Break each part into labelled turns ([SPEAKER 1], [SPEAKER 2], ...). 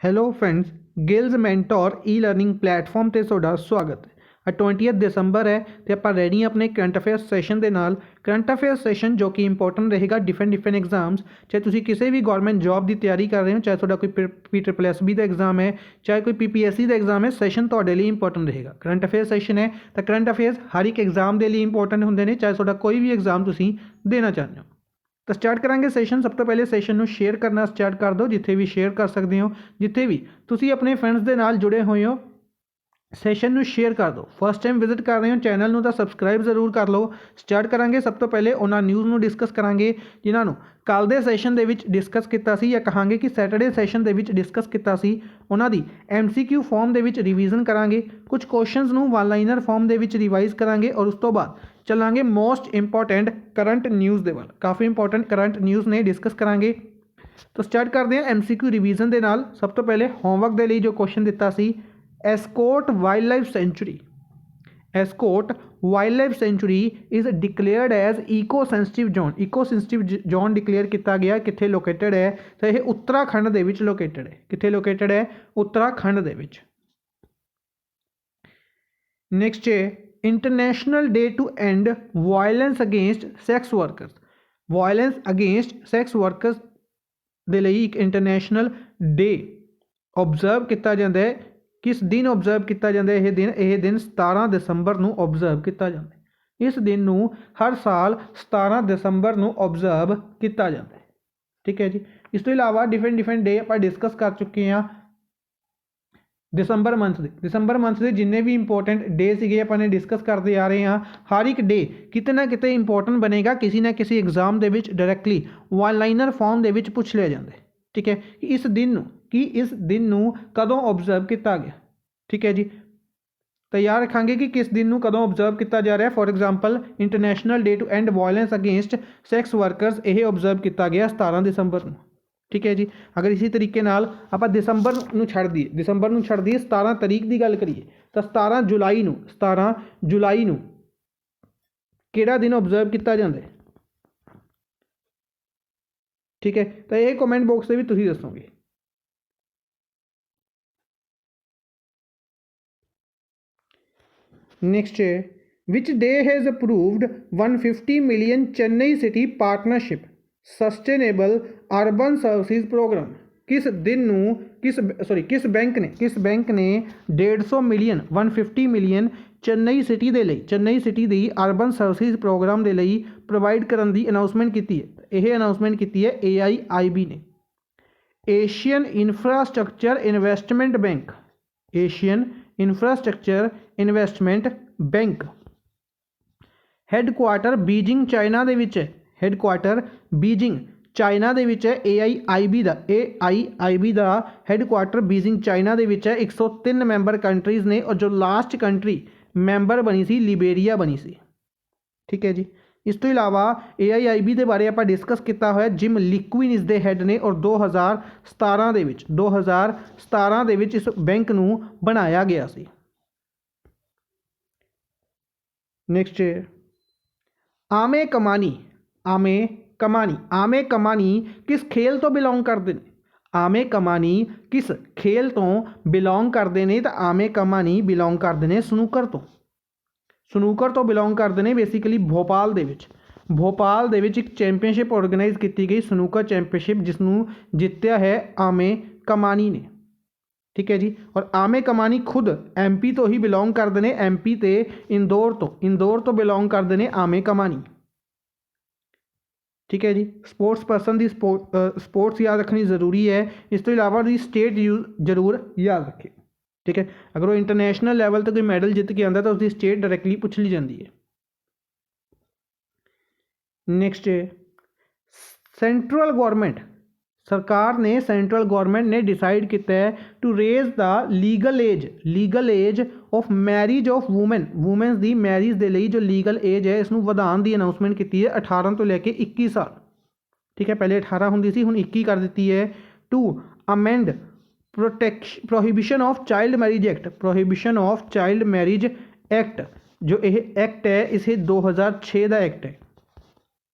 [SPEAKER 1] Hello friends, ਗਿਲਜ਼ mentor ਈ learning platform ਤੇ ਤੁਹਾਡਾ ਸਵਾਗਤ ਹੈ। 20 ਦਸੰਬਰ ਹੈ ਤੇ ਆਪਾਂ ਰੈਡੀ ਹਾਂ ਆਪਣੇ ਕਰੰਟ ਅਫੇਅਰਸ ਸੈਸ਼ਨ ਦੇ ਨਾਲ। ਕਰੰਟ ਅਫੇਅਰਸ ਸੈਸ਼ਨ ਜੋ ਕਿ ਇੰਪੋਰਟੈਂਟ ਰਹੇਗਾ ਡਿਫਰੈਂਟ ਐਗਜ਼ਾਮਸ, ਚਾਹੇ ਤੁਸੀਂ ਕਿਸੇ ਵੀ ਗਵਰਨਮੈਂਟ ਜੌਬ ਦੀ ਤਿਆਰੀ ਕਰ ਰਹੇ ਹੋ, ਚਾਹੇ ਤੁਹਾਡਾ ਕੋਈ PSSB ਦਾ ਐਗਜ਼ਾਮ ਹੈ, ਚਾਹੇ ਕੋਈ PPSC ਦਾ ਐਗਜ਼ਾਮ ਹੈ, ਸੈਸ਼ਨ ਤੁਹਾਡੇ ਲਈ ਇੰਪੋਰਟੈਂਟ ਰਹੇਗਾ। ਕਰੰਟ ਅਫੇਅਰਸ ਸੈਸ਼ਨ ਹੈ ਤਾਂ ਕਰੰਟ ਅਫੇਅਰਸ ਹਰ ਇੱਕ ਐਗਜ਼ਾਮ ਦੇ ਲਈ ਇੰਪੋਰਟੈਂਟ ਹੁੰਦੇ ਨੇ, ਚਾਹੇ ਤੁਹਾਡਾ ਕੋਈ ਵੀ ਐਗਜ਼ਾਮ ਤੁਸੀਂ ਦੇਣਾ ਚਾਹੁੰਦੇ ਹੋ। ਤਾਂ ਸਟਾਰਟ ਕਰਾਂਗੇ ਸੈਸ਼ਨ। ਸਭ ਤੋਂ ਪਹਿਲੇ ਸੈਸ਼ਨ ਨੂੰ ਸ਼ੇਅਰ ਕਰਨਾ ਸਟਾਰਟ ਕਰ ਦਿਓ, ਜਿੱਥੇ ਵੀ ਸ਼ੇਅਰ ਕਰ ਸਕਦੇ ਹੋ, ਜਿੱਥੇ ਵੀ ਤੁਸੀਂ ਆਪਣੇ ਫਰੈਂਡਸ ਦੇ ਨਾਲ ਜੁੜੇ ਹੋਏ ਹੋ ਸੈਸ਼ਨ ਨੂੰ ਸ਼ੇਅਰ ਕਰ ਦਿਓ। ਫਸਟ ਟਾਈਮ ਵਿਜ਼ਿਟ ਕਰ ਰਹੇ ਹੋ ਚੈਨਲ ਨੂੰ ਤਾਂ ਸਬਸਕ੍ਰਾਈਬ ਜ਼ਰੂਰ ਕਰ ਲਓ। ਸਟਾਰਟ ਕਰਾਂਗੇ। ਸਭ ਤੋਂ ਪਹਿਲੇ ਉਹਨਾਂ ਨਿਊਜ਼ ਨੂੰ ਡਿਸਕਸ ਕਰਾਂਗੇ ਜਿਨ੍ਹਾਂ ਨੂੰ ਕੱਲ੍ਹ ਦੇ ਸੈਸ਼ਨ ਦੇ ਵਿੱਚ ਡਿਸਕਸ ਕੀਤਾ ਸੀ, ਜਾਂ ਕਹਾਂਗੇ ਕਿ ਸੈਟਰਡੇ ਸੈਸ਼ਨ ਦੇ ਵਿੱਚ ਡਿਸਕਸ ਕੀਤਾ ਸੀ। ਉਹਨਾਂ ਦੀ MCQ ਫਾਰਮ ਦੇ ਵਿੱਚ ਰਿਵੀਜ਼ਨ ਕਰਾਂਗੇ, ਕੁਝ ਕੁਐਸਚਨਸ ਨੂੰ ਵਨ ਲਾਈਨਰ ਫਾਰਮ ਦੇ ਵਿੱਚ ਰਿਵਾਈਜ਼ ਕਰਾਂਗੇ, ਔਰ ਉਸ ਤੋਂ ਬਾਅਦ ਚੱਲਾਂਗੇ ਮੋਸਟ ਇੰਪੋਰਟੈਂਟ ਕਰੰਟ ਨਿਊਜ਼ ਦੇ ਵੱਲ। ਕਾਫੀ ਇੰਪੋਰਟੈਂਟ ਕਰੰਟ ਨਿਊਜ਼ ਨੇ, ਡਿਸਕਸ ਕਰਾਂਗੇ। ਤਾਂ ਸਟਾਰਟ ਕਰਦੇ ਹਾਂ MCQ ਰਿਵੀਜ਼ਨ ਦੇ ਨਾਲ। ਸਭ ਤੋਂ ਪਹਿਲੇ ਹੋਮਵਰਕ ਦੇ ਲਈ ਜੋ ਕੁਐਸਚਨ ਦਿੱਤਾ ਸੀ, Askot wildlife sanctuary, Askot wildlife sanctuary is declared as eco sensitive zone. Eco sensitive zone declare ਕੀਤਾ ਗਿਆ। ਕਿੱਥੇ ਲੋਕੇਟਡ ਹੈ? ਤਾਂ ਇਹ ਉੱਤਰਾਖੰਡ ਦੇ ਵਿੱਚ ਲੋਕੇਟਡ ਹੈ। ਕਿੱਥੇ ਲੋਕੇਟਡ ਹੈ? ਉੱਤਰਾਖੰਡ ਦੇ ਵਿੱਚ। ਨੈਕਸਟ ਹੈ international day to end violence against sex workers. Violence against sex workers ਦੇ ਲਈ ਇੱਕ ਇੰਟਰਨੈਸ਼ਨਲ ਡੇ ਓਬਜ਼ਰਵ ਕੀਤਾ ਜਾਂਦਾ ਹੈ। ਕਿਸ ਦਿਨ ਓਬਜ਼ਰਵ ਕੀਤਾ ਜਾਂਦਾ ਹੈ ਇਹ ਦਿਨ 17 ਦਸੰਬਰ ਨੂੰ ਓਬਜ਼ਰਵ ਕੀਤਾ ਜਾਂਦਾ ਹੈ। ਇਸ ਦਿਨ ਨੂੰ ਹਰ ਸਾਲ 17 ਦਸੰਬਰ ਨੂੰ ਓਬਜ਼ਰਵ ਕੀਤਾ ਜਾਂਦਾ ਹੈ। ਠੀਕ ਹੈ ਜੀ। ਇਸ ਤੋਂ ਇਲਾਵਾ ਡਿਫਰੈਂਟ ਡੇ ਆਪਾਂ ਡਿਸਕਸ ਕਰ ਚੁੱਕੇ ਹਾਂ ਦਸੰਬਰ ਮੰਥ ਦੇ ਜਿੰਨੇ ਵੀ ਇੰਪੋਰਟੈਂਟ ਡੇ ਸੀਗੇ ਆਪਾਂ ਨੇ ਡਿਸਕਸ ਕਰਦੇ ਆ ਰਹੇ ਹਾਂ। ਹਰ ਇੱਕ ਡੇ ਕਿਤੇ ਨਾ ਕਿਤੇ ਇੰਪੋਰਟੈਂਟ ਬਣੇਗਾ, ਕਿਸੇ ਨਾ ਕਿਸੇ ਐਗਜ਼ਾਮ ਦੇ ਵਿੱਚ ਡਾਇਰੈਕਟਲੀ ਵਨ ਲਾਈਨਰ ਫਾਰਮ ਦੇ ਵਿੱਚ ਪੁੱਛ ਲਿਆ ਜਾਂਦਾ ਹੈ। ਠੀਕ ਹੈ ਕਿ ਇਸ ਦਿਨ ਨੂੰ ਕਦੋਂ ਓਬਜ਼ਰਵ ਕੀਤਾ ਗਿਆ। ਠੀਕ ਹੈ ਜੀ। ਤਾਂ ਯਾਦ ਰੱਖਾਂਗੇ ਕਿ ਕਿਸ ਦਿਨ ਨੂੰ ਕਦੋਂ ਓਬਜ਼ਰਵ ਕੀਤਾ ਜਾ ਰਿਹਾ। For example international day to end violence against sex workers, ਇਹ ਓਬਜ਼ਰਵ ਕੀਤਾ ਗਿਆ 17 ਦਸੰਬਰ ਨੂੰ। ਠੀਕ ਹੈ ਜੀ। ਅਗਰ ਇਸੇ ਤਰੀਕੇ ਨਾਲ ਆਪਾਂ ਦਸੰਬਰ ਨੂੰ ਛੱਡ ਦਈਏ 17 ਤਰੀਕ ਦੀ ਗੱਲ ਕਰੀਏ ਤਾਂ 17 ਜੁਲਾਈ ਨੂੰ ਕਿਹੜਾ ਦਿਨ ਓਬਜ਼ਰਵ ਕੀਤਾ ਜਾਂਦਾ ਹੈ। ਠੀਕ ਹੈ। ਤਾਂ ਇਹ ਕਮੈਂਟ ਬਾਕਸ ਦੇ ਵਿੱਚ ਤੁਸੀਂ ਦੱਸੋਗੇ। नेक्स्ट है which day has approved 150 million Chennai city partnership sustainable urban services programme. किस दिन किस बैंक ने 150 मिलियन 150 मिलियन चेन्नई सिटी दी अर्बन सर्विसेज प्रोग्राम के लिए प्रोवाइड करने की अनाउंसमेंट की है। यह अनाउंसमेंट की है AIIB ने। Asian infrastructure investment bank, Asian infrastructure investment bank headquarter Beijing China दे विच है। हैडकुआटर बीजिंग चाइना दे विच है। AIIB दा हैडकुआटर बीजिंग चाइना दे विच है। 103 मैंबर कंट्रीज़ ने, और जो लास्ट कंट्री मैंबर बनी सी लिबेरिया बनी सी। ठीक है जी। इस तो इलावा AIIB के बारे आप डिस्कस किया हुआ। जिम लिक्विन इस दे हैड ने, और 2017 दे विच इस बैंक नूं बनाया गया सी। नेक्स्ट आमे कमानी किस खेल तो बिलोंग करते हैं? आमे कमानी किस खेल तो बिलोंग करते हैं? तो आमे कमानी बिलोंग करते हैं स्नूकर तो बिलोंग करते हैं। बेसिकली भोपाल दे विच एक चैंपीयनशिप ऑर्गेनाइज की गई, स्नूकर चैंपीयनशिप, जिसनों जितया है आमे कमानी ने। ठीक है जी। और आमे कमानी खुद MP तो ही बिलोंग करते हैं। MP ते इंदौर तो बिलोंग करते हैं आमे कमानी। ठीक है जी। स्पोर्ट्स पर्सन की स्पोर्ट्स याद रखनी जरूरी है। इस तो इलावा स्टेट जरूर याद रखें। ठीक है। अगर वो इंटरनेशनल लैवल तक कोई मैडल जित के आता तो उसकी स्टेट डायरैक्टली पूछ ली जाती है। नेक्स्ट सेंट्रल गवर्नमेंट ने डिसाइड किया है to raise the legal age of marriage of womens दी मैरिज के लिए जो लीगल एज है इसनों वधाउण की अनाउंसमेंट की है 18 तो लैके 21 साल। ठीक है। पहले 18 होंदी सी, हुण 21 कर दी है। To amend prohibition of child marriage act, जो यह एक्ट है इसे 2006 का एक्ट है।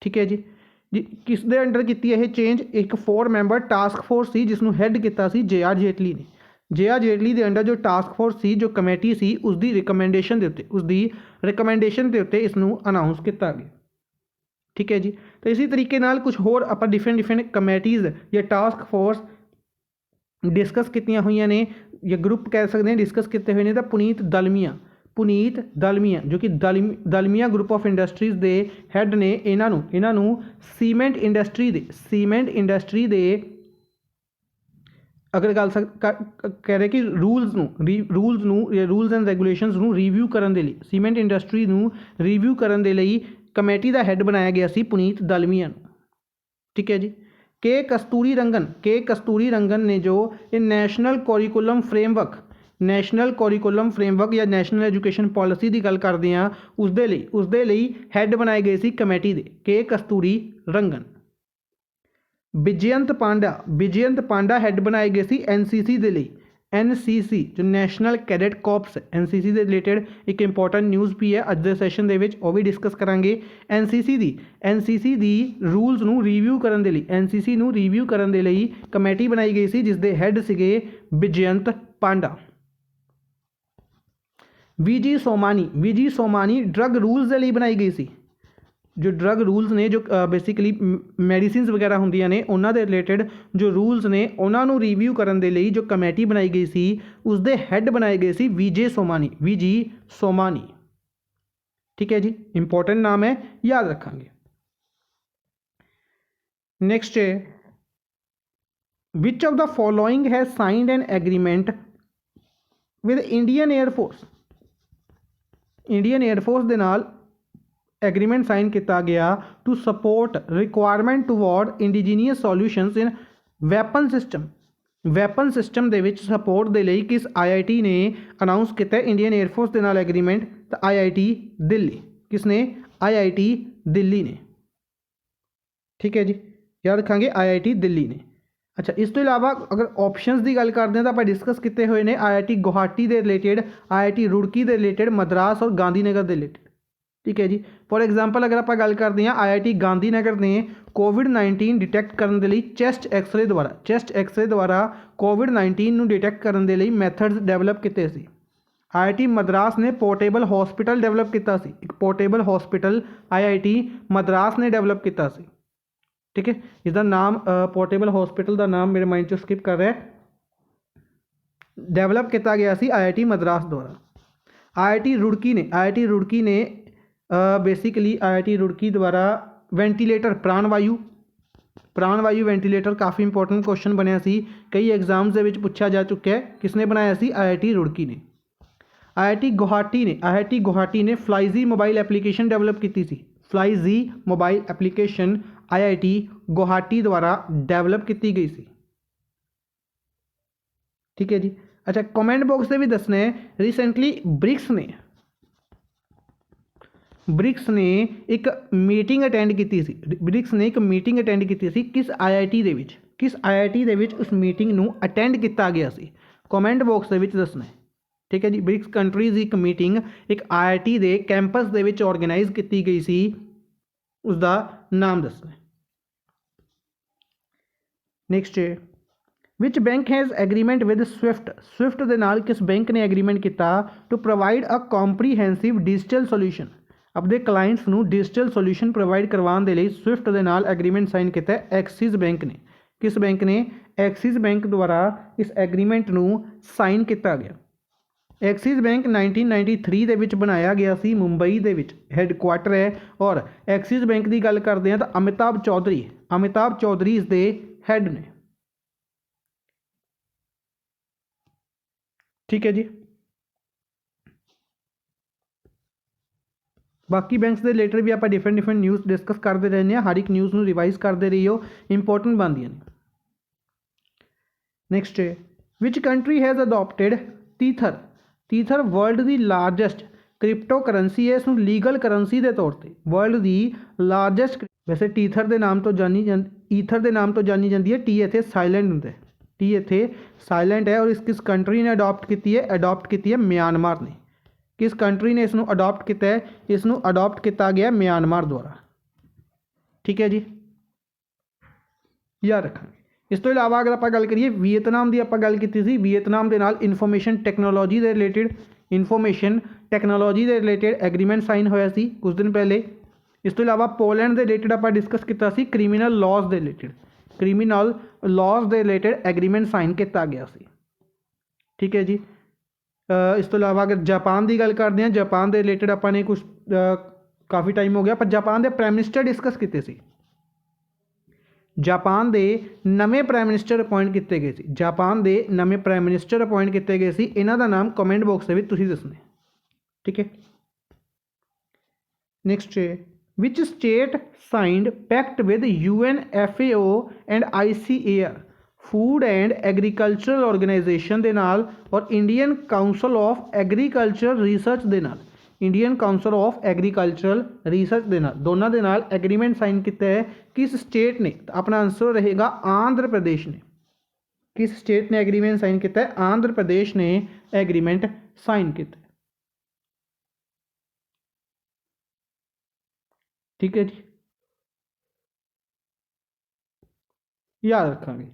[SPEAKER 1] ठीक है जी। जी किस दे अंडर की यह चेंज, एक 4 मैंबर टास्क फोर्स सी जिसनों हैड किया जे.आर. जेटली ने। जे.आर. जेटली के अंडर जो टास्क फोर्स सी, जो कमेटी सी, उसकी रिकमेंडेशन के उत्ते, उसकी रिकमेंडेशन के उत्ते इसनों अनाउंस किया गया। ठीक है जी। तो इसी तरीके नाल कुछ होर आप डिफरेंट कमेटीज़ या टास्क फोर्स डिस्कस कीतियां हुई ने, या ग्रुप कह सकते हैं डिस्कस किए हुए हैं। तो पुनीत दलमिया जो कि दलमिया ग्रुप ऑफ इंडस्ट्रीज़ के हैड ने, इन्हों सीमेंट इंडस्ट्री दे अगर गल कह रहे कि रूल्स एंड रेगूलेशनस रिव्यू करने के लिए, सीमेंट इंडस्ट्री रिव्यू करने के लिए कमेटी का हैड बनाया गया सी पुनीत दलमिया। ठीक है जी। के कस्तूरी रंगन ने जो ये नेशनल करिकुलम फ्रेमवर्क या नेशनल एजुकेशन पॉलिसी की गल करते हैं, उसदे लिए हैड बनाए गए सी कमेटी के के कस्तूरी रंगन। विजयंत पांडा हैड बनाए गए सी एनसीसी के लिए। एनसीसी जो नैशनल कैडेट कॉप्स, एनसीसी के रिलेटेड एक इंपॉर्टेंट न्यूज़ भी है अज के सैशन भी डिस्कस करांगे। एनसीसी दी रूल्स रिव्यू करने के लिए, एनसीसी रिव्यू करने के लिए कमेटी बनाई गई सी जिसके हैड सीगे विजयंत पांडा। वीजी सोमानी ड्रग रूल्स के लिए बनाई गई सी। जो ड्रग रूल्स ने, जो बेसिकली मैडिसिन वगैरह होंदियां ने, उन्हां दे रिलेटेड जो रूल्स ने उन्होंने रिव्यू करने के लिए जो कमेटी बनाई गई सी, उसके हैड बनाए गए सी वीजी सोमानी। ठीक है जी, इंपॉर्टेंट नाम है, याद रखेंगे। नेक्स्ट है विच ऑफ द फॉलोइंग है signed an agreement with Indian air force के नाल एग्रीमेंट साइन किया गया to support requirement toward indigenous solutions in weapon system दे विच सपोर्ट के लिए किस IIT ने अनाउंस किया इंडियन एयरफोर्स के नाल एग्रीमेंट? तो IIT दिल्ली। किसने? IIT दिल्ली ने। ठीक है जी, याद रखेंगे IIT दिल्ली ने। अच्छा, इस तो इलावा अगर ऑप्शंस की गल करते हैं तो आप डिस्कस किए हुए हैं IIT गुवाहाटी के रिलेटेड, IIT रुड़की के रिलेटेड, मद्रास और गांधीनगर के रिलेटेड। ठीक है जी। फॉर एग्जाम्पल अगर आप गल करते हैं IIT गांधीनगर ने कोविड-19 डिटेक्ट करने के लिए चैस्ट एक्सरे द्वारा कोविड-19 डिटेक्ट करने के लिए मैथड्स डेवलप किए सी। IIT मद्रास ने पोर्टेबल हॉस्पिटल डेवलप किया सी, एक पोर्टेबल हॉस्पिटल IIT मद्रास ने डेवलप किया सी। ठीक है, इसका नाम पोर्टेबल हॉस्पिटल का नाम मेरे माइंड चो स्किप कर रहा है, डेवलप किया गया सी IIT मद्रास द्वारा। IIT रुड़की ने बेसिकली IIT रुड़की द्वारा वेंटीलेटर प्राणवायु वेंटीलेटर काफ़ी इंपॉर्टेंट क्वेश्चन बनया सी, कई एग्जाम्स के पूछा जा चुका है। किसने बनाया सी? IIT रुड़की ने। IIT गुवाहाटी ने फ्लाईजी मोबाइल एप्लीकेशन डेवलप की सी। फ्लाईजी मोबाइल एप्लीकेशन IIT गुवाहाटी द्वारा डेवलप की गई सी। ठीक है जी। अच्छा, कमेंट बॉक्स से भी दसना है, रिसेंटली ब्रिक्स ने एक मीटिंग अटेंड की सी। किस IIT दे विच? उस मीटिंग नू अटेंड किया गया सी? कमेंट बॉक्स के दसना है। ठीक है जी। ब्रिक्स कंट्रीज़ की एक मीटिंग एक IIT के कैंपस दे विच ऑर्गेनाइज की गई सी, उसका नाम दसना है। नेक्स्ट है which bank has agreement with SWIFT के नाल किस बैंक ने एग्रीमेंट किया to provide a comprehensive digital solution? अपने क्लाइंट्स नू डिजिटल सोल्यूशन प्रोवाइड करवाने के लिए स्विफ्ट के नाल एग्रीमेंट साइन किया एक्सिस बैंक ने। किस बैंक ने? एक्सिस बैंक द्वारा इस एग्रीमेंट नू साइन किया गया। एक्सिस बैंक 1993 के विच बनाया गया सी, मुंबई के विच हैडक्वार्टर है। और एक्सिस बैंक की गल करते हैं तो अमिताभ चौधरी इसके हैड ने। ठीक है जी। बाकी बैंक्स के रिलेटेड भी आप डिफरेंट न्यूज़ डिस्कस करते रहने, हर एक न्यूज़ में रिवाइज करते रहिए, इंपॉर्टेंट बनती हैं। नेक्स्ट है which country has adopted तीथर world की लार्जेस्ट क्रिप्टो करेंसी है, इसमें लीगल करेंसी के तौर पर वर्ल्ड की लार्जेस्ट। वैसे ईथर के नाम तो जानी जाती है, टी इत्थे साइलेंट होंगे, टी इत्थे साइलेंट है। और इस किस कंट्री ने अडॉप्ट की है? म्यांमार ने। किस कंट्री ने इसनों अडॉप्ट किया है? इसनों अडॉप्ट किया गया म्यांमार द्वारा। ठीक है जी। याद रखांगे। इस तो इलावा अगर आप गल करिए वियतनाम की, आप गल की सी वियतनाम के नाल इनफॉर्मेशन टैक्नोलॉजी के रिलेटेड, इनफॉर्मेशन टैक्नोलॉजी के रिलेटेड एग्रीमेंट साइन होया सी कुछ दिन पहले। इस तो इलावा पोलैंड के रिलेटेड आप डिस्कस किया सी क्रिमिनल लॉज के रिलेटेड, क्रिमिनल लॉज के रिलेटेड एग्रीमेंट साइन किया गया सी। ठीक है जी। इस तो इलावा अगर जापान की गल करते हैं, जापान के रिलेटेड आपने कुछ काफ़ी टाइम हो गया पर जापान के प्राइम मिनिस्टर डिस्कस किए सी। जापान के नवे प्राइम मिनिस्टर अपॉइंट किए गए सी, जापान के नवे प्राइम मिनिस्टर अपॉइंट किए गए सी। इन्हां दा नाम कमेंट बॉक्स में तुसीं दसना। ठीक है। नेक्स्ट है which state signed pact with UNFAO and ICAR food and agricultural organisation के नाल और Indian council of agriculture research के नाल, Indian council of agricultural research के नाल, दोनों के नाल एग्रीमेंट साइन किया है। किस स्टेट ने, अपना आंसर रहेगा आंध्र प्रदेश ने। किस स्टेट ने एग्रीमेंट साइन किया है? आंध्र प्रदेश ने एग्रीमेंट साइन किया। ठीक है जी, याद रखांगे।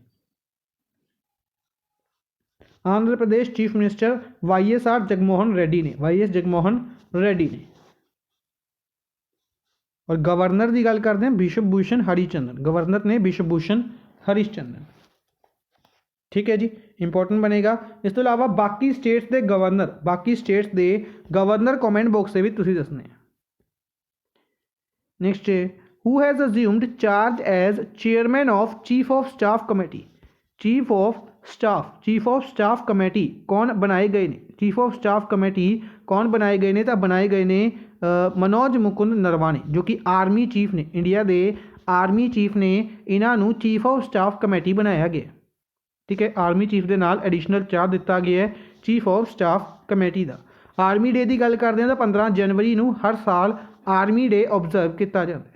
[SPEAKER 1] Andhra Pradesh chief minister YSR Jaganmohan Reddy ने, YS जगमोहन रेड्डी ने। और गवर्नर की गल करते हैं बिशप भूषण हरिचंदन, गवर्नर ने बिशप भूषण हरिचंदन। ठीक है जी, इंपॉर्टेंट बनेगा। इस तो इलावा बाकी स्टेट्स के गवर्नर, बाकी स्टेट्स के गवर्नर कमेंट बॉक्स से भी तुसीं दसने। नेक्स्ट है who has assumed charge as chairman of chief of staff committee, chief of staff committee कौन बनाए गए ने? चीफ ऑफ स्टाफ कमेटी कौन बनाए गए ने? तो बनाए गए ने मनोज मुकुंद नरवाने, जो कि आर्मी चीफ ने, इंडिया के आर्मी चीफ ने इन्हों चीफ ऑफ स्टाफ कमेटी बनाया गया। ठीक है, आर्मी चीफ के नाल एडिशनल चार्ज दिता गया है चीफ ऑफ स्टाफ कमेटी का। आर्मी डे की गल करते हैं तो 15 जनवरी को हर साल आर्मी डे ऑबजर्व किया जाता है।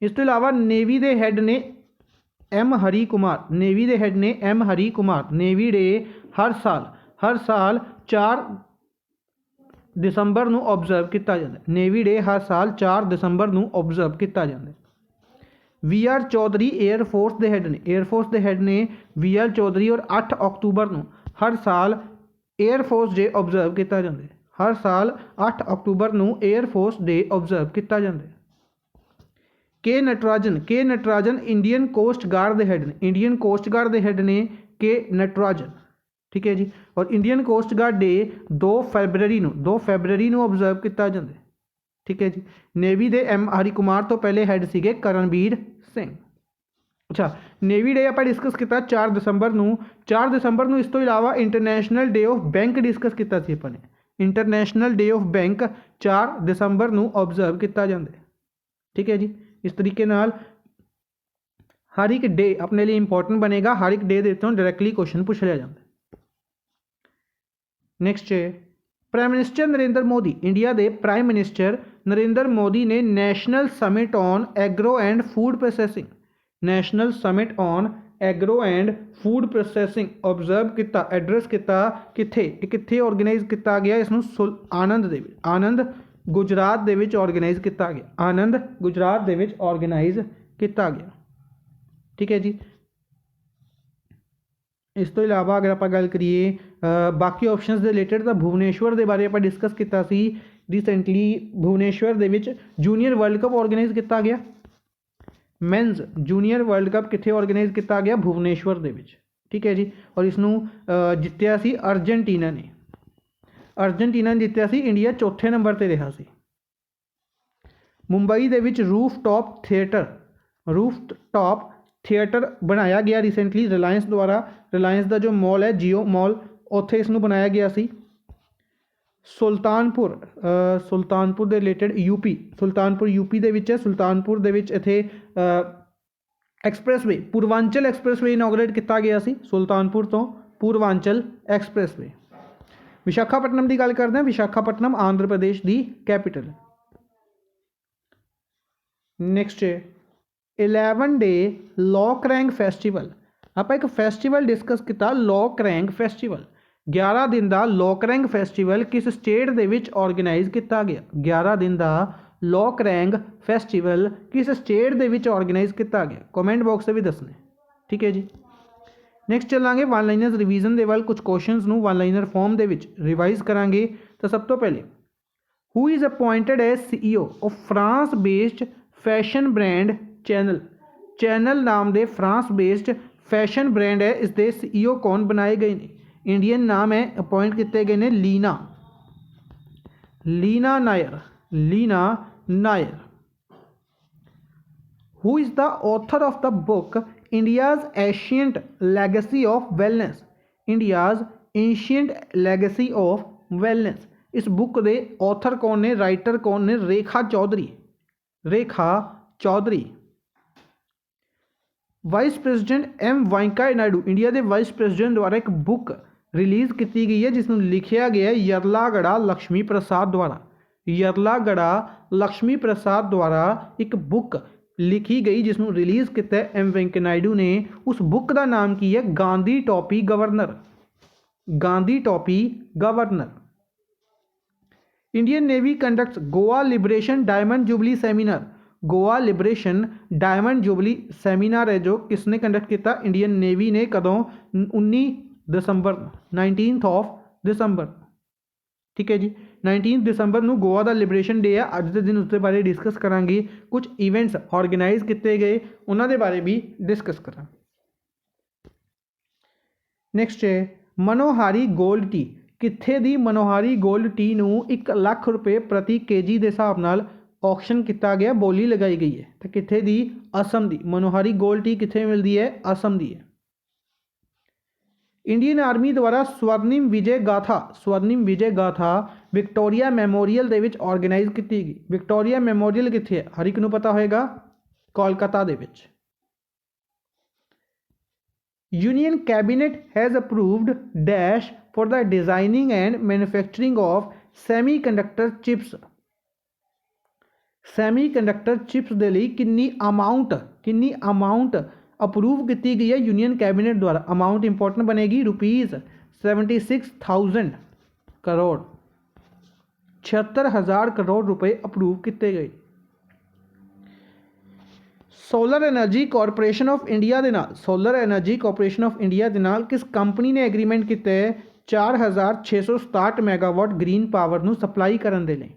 [SPEAKER 1] इस तो इलावा नेवी के हैड ने M हरी कुमार, नेवी के हैड ने M हरी कुमार, नेवी डे हर साल 4 दिसंबर को ऑबजर्व किया जाता है। नेवी डे हर साल 4 दिसंबर को ऑबजर्व किया जाता है। VR चौधरी एयरफोर्स के हैड ने, एयरफोर्स के हैड ने VR चौधरी और 8 अक्तूबर को हर साल एयरफोर्स डे ऑबजर्व किया जाता है। हर साल 8 अक्तूबर को एयरफोर्स डे ऑबजर्व किया जाता है। के नटराजन इंडियन कोस्ट गार्ड के हैड ने, इंडियन कोस्ट गार्ड के हैड ने के नटराजन। ठीक है जी। और इंडियन कोस्ट गार्ड डे 2 फरवरी को ऑबजर्व किया जाता है। ठीक है जी। नेवी के M हरी कुमार तो पहले हैड सीगे करणबीर सिंह। अच्छा, नेवी डे आप डिस्कस किया 4 दिसंबर को, 4 दिसंबर को। इस तो इलावा international day of bank discuss किया सी अपने, इंटरनेशनल डे ऑफ बैंक 4 दिसंबर को ऑबजर्व किया जाता है। ठीक है जी। इस तरीके नाल हर एक डे अपने लिए इंपॉर्टेंट बनेगा, हर एक डे देते हैं डायरैक्टली क्वेश्चन पूछ लिया जाता है। नेक्स्ट है prime minister Narendra Modi, India के प्राइम मिनिस्टर नरेंद्र मोदी ने national summit on agro and food processing, national summit on agro and food processing observe किया, एड्रैस किया किथे ऑर्गेनाइज किया गया? इसनूं आनंद गुजरात दे विच ऑर्गेनाइज किया गया, आनंद गुजरात दे विच ऑर्गेनाइज किया गया। ठीक है जी। इस तो इलावा अगर आप गल करिए बाकी ऑप्शंस के रिलेटेड तो भुवनेश्वर के बारे आप डिस्कस किया सी रिसेंटली। भुवनेश्वर दे विच जूनीयर वर्ल्ड कप ऑर्गेनाइज किया गया, मेन्स जूनीयर वर्ल्ड कप किथे ऑर्गेनाइज किया गया? भुवनेश्वर दे विच। ठीक है जी। और इसनूं जित्तिया सी अर्जेंटीना ने, अर्जेंटीना ने जित्तिया सी, इंडिया चौथे नंबर पर रहा सी। मुंबई दे विच रूफ टॉप थिएटर बनाया गया रिसेंटली रिलायंस द्वारा, रिलायंस का जो मॉल है जियो मॉल, उत्थे इसनूं बनाया गया सी। सुल्तानपुर के रिलेटेड सुल्तानपुर यूपी दे विच है, सुल्तानपुर दे विच इत्थे एक्सप्रैसवे, पूर्वांचल एक्सप्रैसवे इनॉग्रेट किया गया सी, सुल्तानपुर तो पूर्वांचल एक्सप्रैसवे। विशाखापट्टनम की गल करते हैं, विशाखापट्टनम आंध्र प्रदेश की कैपिटल। नेक्स्ट है 11 डे लॉकरैंग फैसटिवल, आप एक फैसटिवल डिस्कस किया लॉकरैंग फैसटिवल। 11 दिन का लॉकरैंग फैसटिवल किस स्टेट दे विच ऑर्गेनाइज किया गया? 11 दिन का ਲੋਕਰੈਂਗ ਫੈਸਟੀਵਲ किस स्टेट ਦੇ ਵਿੱਚ ਆਰਗੇਨਾਈਜ਼ ਕੀਤਾ ਗਿਆ? ਕਮੈਂਟ ਬਾਕਸ 'ਤੇ ਵੀ ਦੱਸਣਾ। ਠੀਕ ਹੈ ਜੀ। ਨੈਕਸਟ ਚੱਲਾਂਗੇ ਵਨ ਲਾਈਨਰਸ ਰਿਵੀਜ਼ਨ ਦੇ ਵੱਲ। ਕੁਝ ਕੁਐਸਚਨਸ ਨੂੰ ਵਨ ਲਾਈਨਰ ਫਾਰਮ ਦੇ ਵਿੱਚ ਰਿਵਾਈਜ਼ ਕਰਾਂਗੇ। ਤਾਂ ਸਭ ਤੋਂ ਪਹਿਲੇ who is appointed as CEO of France based fashion brand Chanel? Chanel ਨਾਮ ਦੇ ਫਰਾਂਸ ਬੇਸਡ फैशन ब्रांड है, इसके CEO कौन बनाए गए ने? इंडियन नाम है, अपॉइंट किए गए ने Leena Nair. Who is the author of the book India's ancient legacy of wellness? India's ancient legacy of wellness, इस बुक के ऑथर कौन ने, राइटर कौन ने? Rekha Chaudhary. Vice president M Venkaiah Naidu, India के वाइस प्रेसिडेंट द्वारा एक बुक रिलीज़ की गई है जिसमें लिखा गया है यरलागड़ा लक्ष्मी प्रसाद द्वारा एक बुक लिखी गई जिसमें रिलीज़ किया M वेंकैया नायडू ने। उस बुक का नाम की है Gandhi Topi governor. Indian navy conducts Goa liberation diamond jubilee seminar. Goa liberation diamond jubilee seminar है जो किसने कंडक्ट किया? इंडियन नेवी ने। कदों? 19 दिसंबर। ठीक है जी, 19 दिसंबर को गोवा का लिबरेशन डे है। अज के दिन उसके बारे डिस्कस करांगे। कुछ इवेंट्स ऑर्गेनाइज किए गए उन्होंने बारे भी डिस्कस करा। नैक्सट है मनोहारी गोल्ड टी। कित्थे दी मनोहारी गोल्ड टी नूं 1 लाख रुपये प्रति केजी के हिसाब नाल ऑक्शन किया गया, बोली लगाई गई है। तो कित्थे दी? असम दी। मनोहारी गोल्ड टी कित्थे मिलती है? असम दी है। इंडियन आर्मी द्वारा स्वर्णिम विजय गाथा विक्टोरिया मैमोरीयल दे विच ऑर्गेनाइज की गई। विक्टोरिया मैमोरीयल कित्थे है? हर एक नूं पता होएगा, कोलकाता दे विच। Union cabinet has approved dash for the designing and manufacturing of semiconductor chips. Semiconductor chips के लिए कितनी अमाउंट अप्रूव की गई है यूनियन कैबिनेट द्वारा? अमाउंट इंपॉर्टेंट बनेगी, ₹76,000 करोड़, 76,000 करोड़ रुपए अप्रूव किए गए। Solar energy corporation of India के नाल किस कंपनी ने एग्रीमेंट किया है 4,667 मैगावाट ग्रीन पावर नूं सप्लाई करने के लिए?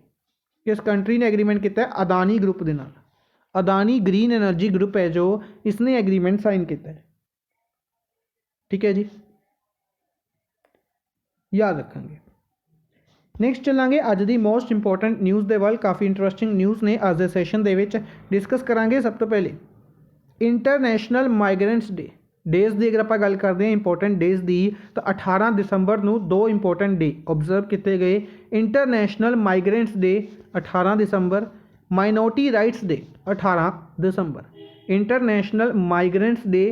[SPEAKER 1] किस कंट्री ने एग्रीमेंट किया है? अदानी ग्रुप के नाल। अदानी ग्रीन एनर्जी ग्रुप है जो इसने एग्रीमेंट साइन किया है। ठीक है जी, याद रखेंगे। नैक्सट चलांगे अज की मोस्ट इंपोर्टेंट न्यूज़ के वाल। काफ़ी इंटरस्टिंग न्यूज़ ने अज के सैशन के डिस्कस करांगे। सब तो पहले इंटरनेशनल माइग्रेंट्स डे डेज की अगर आप गल करते हैं इंपोर्टेंट डेज की, तो 18 दिसंबर को 2 इंपोर्टेंट डे ऑब्जर्व किए गए। इंटरनेशनल माइग्रेंट्स डे 18 दिसंबर, माइनॉरिटी राइट्स डे 18 दिसंबर। इंटरनेशनल माइग्रेंट्स डे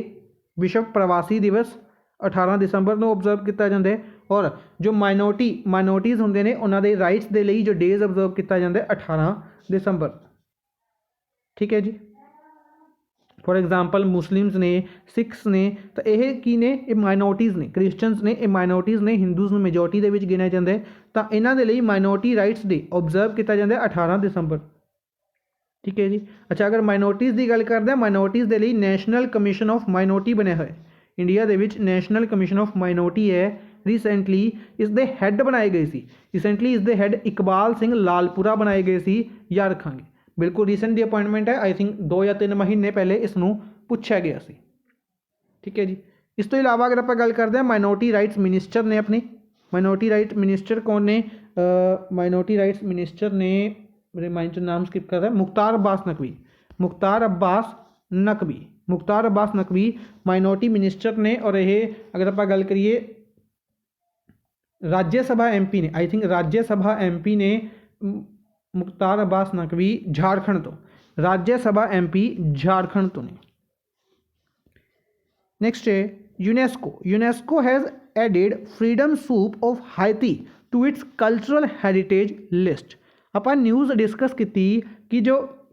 [SPEAKER 1] विश्व प्रवासी दिवस 18 दिसंबर को ऑब्जर्व किया जाता है। और जो माइनॉरिटीज़ होंगे ने उन्होंने राइट्स के लिए जो डेज ऑब्जर्व किया जाता है 18 दिसंबर। ठीक है जी, फॉर एग्जाम्पल मुस्लिम्स ने, सिख्स ने, तो यह की ने माइनॉरिटीज़ ने, क्रिश्चनस ने, ये माइनॉरिटीज़ ने, हिंदूज में मेजोरिटी के गिनिया जाता है। तो इन्हों के लिए माइनॉरिटी राइट्स डे ऑब्जर्व किया जाता है 18 दिसंबर। ठीक है जी। अच्छा, अगर माइनॉरिटीज़ की गल करते हैं, माइनॉरिटीज़ के लिए नैशनल कमीशन ऑफ माइनॉरिटी बने हुए इंडिया के नैशनल कमीशन ऑफ माइनॉरिटी है। रिसेंटली इसके हैड बनाए गए सी, रिसेंटली इसके हैड इकबाल सिंह लालपुरा बनाए गए सी। याद रखांगे, बिल्कुल रीसेंट दी अपॉइंटमेंट है। आई थिंक 2 या 3 महीने पहले इसनूं पूछा गया सी। ठीक है जी। इस तो इलावा अगर आप गल करते हैं माइनॉरिटी राइट्स मिनिस्टर ने अपने, माइनॉरिटी राइट मिनिस्टर कौन ने? माइनॉरिटी राइट्स मिनिस्टर ने, मेरे माइंड से नाम स्किप कर रहा है, मुख्तार अब्बास नकवी माइनॉरिटी मिनिस्टर ने। और यह अगर आप गल करिए राज्यसभा MP ने, आई थिंक राज्यसभा MP ने मुख्तार अब्बास नकवी झारखंड तो, राज्यसभा MP झारखंड तो ने। नेक्स्ट है UNESCO has added freedom soup of Haiti to its cultural heritage list. आप न्यूज़ डिस्कस की कि जो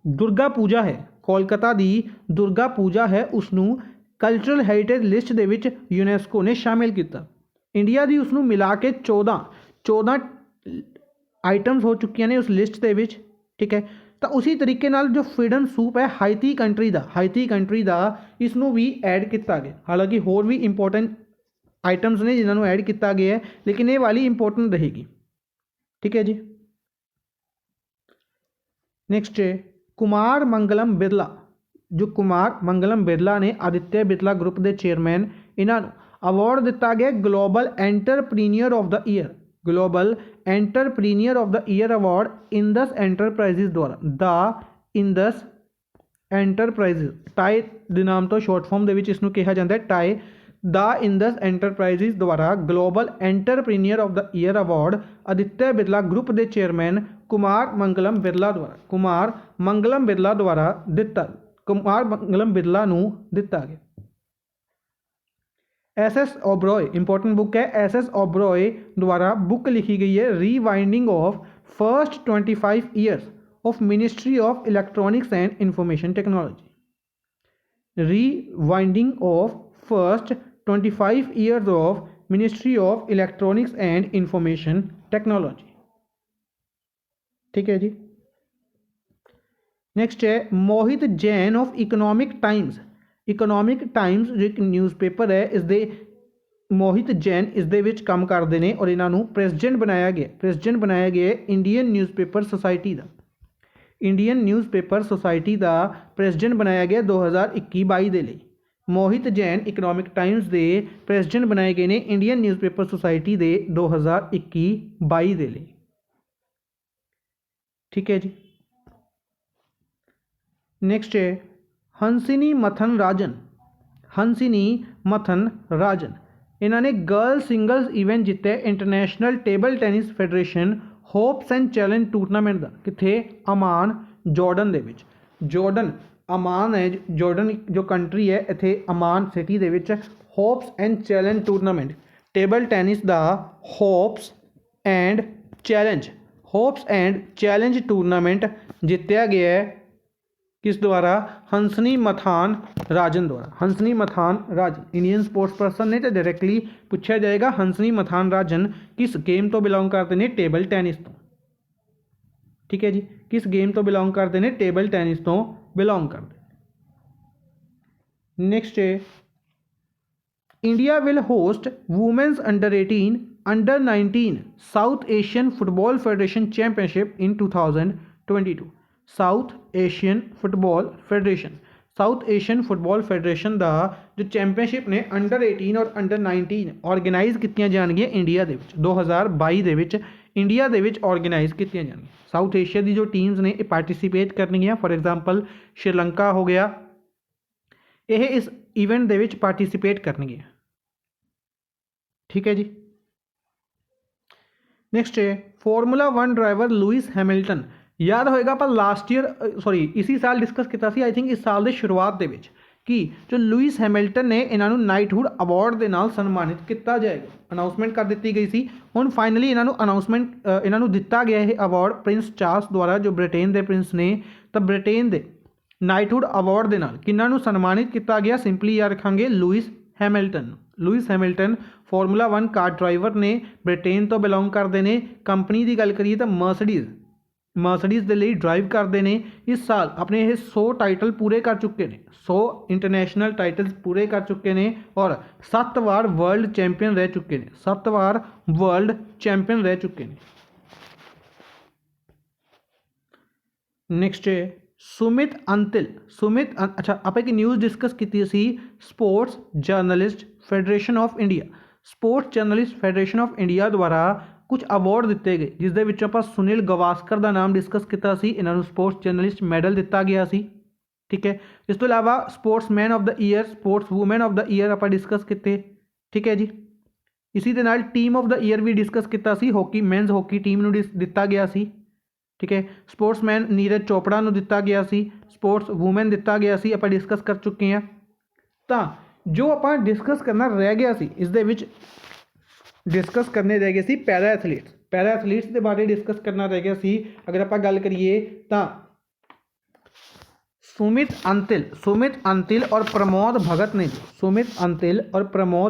[SPEAKER 1] दुर्गा पूजा है, कोलकाता की दुर्गा पूजा है, उसनूं कल्चरल हैरिटेज लिस्ट दे विच यूनेस्को ने शामिल किया। इंडिया की उसनूं मिला के 14 आइटम्स हो चुकी ने उस लिस्ट के विच। ठीक है। तो उसी तरीके नाल जो फ्रीडम सूप है हाईती कंट्री का इसनों भी ऐड किया गया। हालांकि होर भी इंपोर्टेंट आइटम्स ने जिन्होंने ऐड किया गया है, लेकिन ये वाली इंपोर्टेंट रहेगी। ठीक है जी। नेक्स्ट है कुमार मंगलम बिरला। जो कुमार मंगलम बिरला ने आदित्य बिरला ग्रुप के चेयरमैन, इन्होंने अवार्ड दिता गया global entrepreneur of the year, global entrepreneur of the year award Indus enterprises द्वारा। द इंडस एंटरप्राइजेज टाई के नाम तो शॉर्ट फॉर्म के इसनों कहा जाता है टाई। द इंडस एंटरप्राइजेज द्वारा global entrepreneur of the year award Aditya Birla group के चेयरमैन कुमार मंगलम बिरला द्वारा दिता गया। एस ओबरॉय इंपोर्टेंट बुक है। एस ओबरॉय द्वारा बुक लिखी गई है रीवाइंडिंग of first 25 years of ministry of electronics and information technology. रीवाइंडिंग of first 25 years of ministry of electronics and information technology. ठीक है जी। नेक्स्ट है मोहित Jain of economic times. Economic times जो एक न्यूज़पेपर है, इस दे मोहित जैन इस दे विच काम करते हैं और इन्हों प्रेसिडेंट बनाया गया इंडियन न्यूज़पेपर सोसाइटी का। इंडियन न्यूज़पेपर सोसाइटी का प्रेसिडेंट बनाया गया 2021-22 के लिए। मोहित जैन इकोनॉमिक टाइम्स के प्रेसिडेंट बनाए गए हैं इंडियन न्यूज़पेपर सोसाइटी के 2021-22 के लिए। ठीक है जी। नेक्स्ट है हंसिनी मथन राजन। इन्होंने गर्ल सिंगल्स इवेंट जिते international table tennis federation hopes and challenge tournament का। किथे? अमान जॉर्डन दे विच। जॉर्डन अमान है, जॉर्डन जो कंट्री है, इत्थे अमान सिटी दे विच hopes and challenge tournament table tennis का होप्स एंड चैलेंज टूरनामेंट जितया गया है किस द्वारा? हंसनी मथान राजन द्वारा। Hansini Mathan Rajan Indian sports person ने, तो डायरैक्टली पूछा जाएगा हंसनी मथान राजन किस गेम तो बिलोंग करते हैं? टेबल टेनिस तो। ठीक है जी। किस गेम तो बिलोंग करते हैं? टेबल टेनिस तो बिलोंग करते। नेक्स्ट है India will host women's under 18 under 19 south Asian football federation championship in 2022। South Asian football federation का जो चैंपियनशिप ने अंडर 18 और अंडर 19 ऑर्गेनाइज कीतियां जाणगियां इंडिया दे विच 2022 दे विच इंडिया दे विच ऑर्गेनाइज कीतियां जाणगियां। साउथ एशिया की जो टीम्स ने पार्टिसिपेट करनगियां, फॉर एग्जाम्पल श्रीलंका हो गया, यह इस इवेंट दे विच पार्टिसिपेट करनगियां। ठीक है जी। नेक्स्ट है फॉर्मूला 1 ड्राइवर लुइस हैमिल्टन। याद होएगा पर लास्ट ईयर इसी साल डिस्कस किया आई थिंक इस साल की शुरुआत के कि जो लुइस हैमिल्टन ने इन्हों नाइटहुड अवार्ड के नाल सन्मानित किया जाएगा। अनाउंसमेंट कर दी गई सी, हुण फाइनली इन्हों दिता गया है अवार्ड प्रिंस चार्ल्स द्वारा, जो ब्रिटेन के प्रिंस ने। तो ब्रिटेन के नाइटहुड अवार्ड के नाल किन्हों सन्मानित किया गया? सिंपली याद रखांगे Lewis Hamilton formula 1 car driver ने, ब्रिटेन तो बिलोंग करते हैं। कंपनी की गल करिए तो मर्सिडीज़ के लिए ड्राइव करते हैं। इस साल अपने ये 100 टाइटल पूरे कर चुके हैं, 100 इंटरनेशनल टाइटल्स पूरे कर चुके हैं और 7 बार वर्ल्ड चैंपियन रह चुके हैं। 7 बार वर्ल्ड चैंपियन रह चुके हैं। नेक्स्ट है सुमित अंतिल। अच्छा आप एक न्यूज़ डिस्कस की सी sports journalist federation of India द्वारा कुछ अवार्ड दिते गए, जिस दे विच आपां सुनील गवास्कर का नाम डिस्कस किया सी। इन्हों स्पोर्ट्स जर्नलिस्ट मैडल दिता गया सी। ठीक है। इस तो इलावा sportsman of the year, sports woman of the year आप डिस्कस किए। ठीक है जी। इसी दे नाल टीम ऑफ द ईयर भी डिस्कस किया सी, हॉकी मेन्स हॉकी टीम नूं दिता गया सी। ठीक है। स्पोर्ट्समैन नीरज चोपड़ा नूं दिता गया सी, स्पोर्ट्स वूमैन दिता गया सी, आप डिस्कस कर चुके हैं। तो जो आप डिस्कस करना रह गया सी, इस दे विच डिस्कस करने रह गए सी पैरा एथलीट्स के बारे डिस्कस करना रह गया सी। अगर आप गल करिए तो सुमित अंतिल और प्रमोद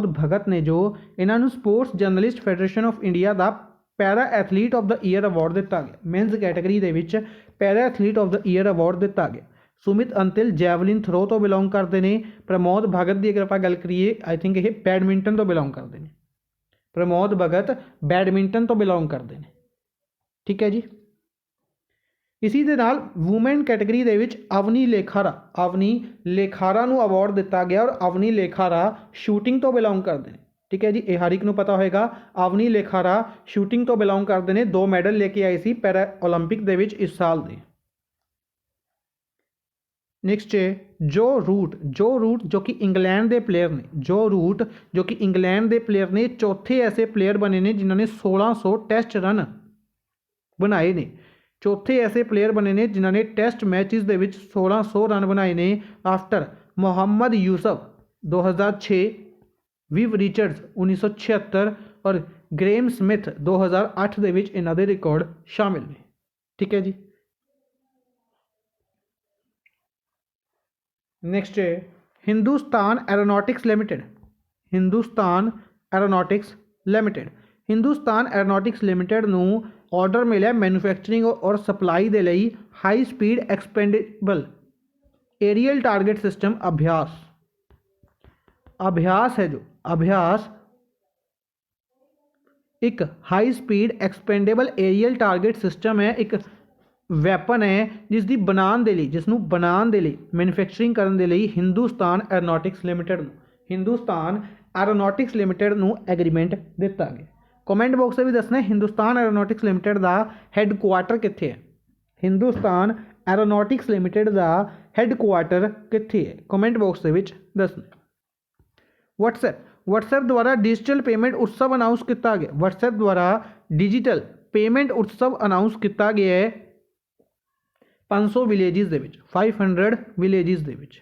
[SPEAKER 1] भगत ने जो इन्हों sports journalist federation of India का para athlete of the year award दिता गया। मेन्स कैटेगरी के para athlete of the year award ਦਿੱਤਾ ਗਿਆ। ਸੁਮਿਤ ਅੰਤਿਲ ਜੈਵਲਿਨ ਥਰੋ ਤੋਂ ਬਿਲੋਂਗ ਕਰਦੇ ਨੇ। ਪ੍ਰਮੋਦ ਭਗਤ ਦੀ ਅਗਰ ਆਪਾਂ ਗੱਲ ਕਰੀਏ ਆਈ ਥਿੰਕ ਇਹ ਬੈਡਮਿੰਟਨ ਤੋਂ ਬਿਲੋਂਗ ਕਰਦੇ ਨੇ। ਪ੍ਰਮੋਦ ਭਗਤ ਬੈਡਮਿੰਟਨ ਤੋਂ ਬਿਲੋਂਗ ਕਰਦੇ ਨੇ। ਠੀਕ ਹੈ ਜੀ। ਇਸੀ ਦੇ ਨਾਲ ਵੂਮੈਨ ਕੈਟੇਗਰੀ ਦੇ ਵਿੱਚ ਅਵਨੀ ਲੇਖਾਰਾ ਨੂੰ ਅਵਾਰਡ ਦਿੱਤਾ ਗਿਆ ਔਰ ਅਵਨੀ ਲੇਖਾਰਾ ਸ਼ੂਟਿੰਗ ਤੋਂ ਬਿਲੋਂਗ ਕਰਦੇ ਨੇ। ਠੀਕ ਹੈ ਜੀ, ਇਹ ਹਰ ਇੱਕ ਨੂੰ ਪਤਾ ਹੋਏਗਾ। ਅਵਨੀ ਲੇਖਾਰਾ ਸ਼ੂਟਿੰਗ ਤੋਂ ਬਿਲੋਂਗ ਕਰਦੇ ਨੇ। 2 ਮੈਡਲ ਲੈ ਕੇ ਆਏ ਸੀ ਪੈਰਾ ਓਲੰਪਿਕ ਦੇ ਵਿੱਚ ਇਸ ਸਾਲ ਦੇ। ਨੈਕਸਟ ਹੈ ਜੋ ਰੂਟ ਜੋ ਕਿ ਇੰਗਲੈਂਡ ਦੇ ਪਲੇਅਰ ਨੇ। ਜੋ ਰੂਟ ਜੋ ਕਿ ਇੰਗਲੈਂਡ ਦੇ ਪਲੇਅਰ ਨੇ, ਚੌਥੇ ਐਸੇ ਪਲੇਅਰ ਬਣੇ ਨੇ ਜਿਨ੍ਹਾਂ ਨੇ 1600 ਟੈਸਟ ਰਨ ਬਣਾਏ ਨੇ। ਚੌਥੇ ਐਸੇ ਪਲੇਅਰ ਬਣੇ ਨੇ ਜਿਨ੍ਹਾਂ ਨੇ ਟੈਸਟ ਮੈਚਿਸ ਦੇ ਵਿੱਚ 1600 ਰਨ ਬਣਾਏ ਨੇ। ਆਫਟਰ ਮੁਹੰਮਦ ਯੂਸਫ 2006, ਵਿਵ ਰਿਚਰਡਸ 1976 ਔਰ ਗ੍ਰੇਮ ਸਮਿਥ 2008 ਦੇ ਵਿੱਚ ਇਹਨਾਂ ਦੇ ਰਿਕਾਰਡ ਸ਼ਾਮਿਲ ਨੇ। ਠੀਕ ਹੈ ਜੀ। ਨੈਕਸਟ ਹੈ Hindustan aeronautics limited. Hindustan aeronautics limited ਨੂੰ ਆਰਡਰ ਮਿਲਿਆ ਮੈਨੂਫੈਕਚਰਿੰਗ ਔਰ ਸਪਲਾਈ ਦੇ ਲਈ high speed expendable aerial target system Abhyas है। जो अभ्यास एक high speed expendable aerial target system है, एक वैपन है जिसकी बनाने के लिए मैन्युफैक्चरिंग करने के लिए हिंदुस्तान एरोनॉटिक्स लिमिटेड को एग्रीमेंट दिता गया। कमेंट बॉक्स में भी दसना हिंदुस्तान एरोनॉटिक्स लिमिटेड का हैडकुआटर कित्थे है। हिंदुस्तान एरोनॉटिक्स लिमिटेड का हैडकुआटर कित्थे है, कमेंट बॉक्स के दसना। व्हाट्सएप द्वारा डिजिटल पेमेंट उत्सव अनाउंस किया गया। व्हाट्सएप द्वारा डिजिटल पेमेंट उत्सव अनाउंस किया गया है 500 विलेजिस दे विच, 500 विलेजिस दे विच।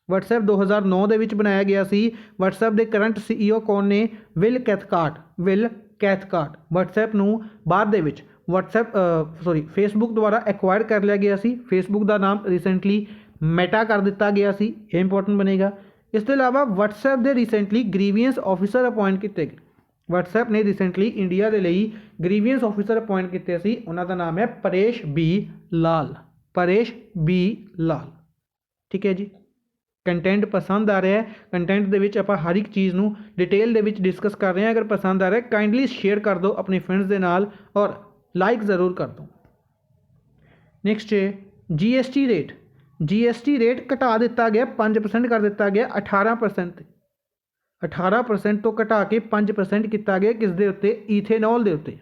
[SPEAKER 1] व्हाट्सएप 2009 दे विच बनाया गया सी। व्हाट्सएप के करंट CEO कौन ने? Will Cathcart. व्हाट्सएप नूं बाद दे विच फेसबुक द्वारा एक्वायर कर लिया गया सी। फेसबुक का नाम रिसेंटली मेटा कर दिता गया सी, ये इंपॉर्टेंट बनेगा। इसके अलावा व्हाट्सएप के रिसेंटली ग्रीवियंस ऑफिसर अपॉइंट किए गए। व्हाट्सएप ने रिसेंटली इंडिया के लिए ग्रीवियंस ऑफिसर अपॉइंट किए सी, उन्होंने नाम है परेश बी लाल। ठीक है जी। कंटेंट पसंद आ रहा है, कंटेंट के आप हर एक चीज़ को डिटेल के डिस्कस कर रहे हैं। अगर पसंद आ रहा है काइंडली शेयर कर दो अपने फ्रेंड्स के नाल और लाइक ज़रूर कर दो। नेक्स्ट है GST रेट घटा दिता गया, 5% कर दिता गया 18%। 18% तो घटा के 5% किया गया। किस दे उत्ते? ईथेनॉल के उत्ते।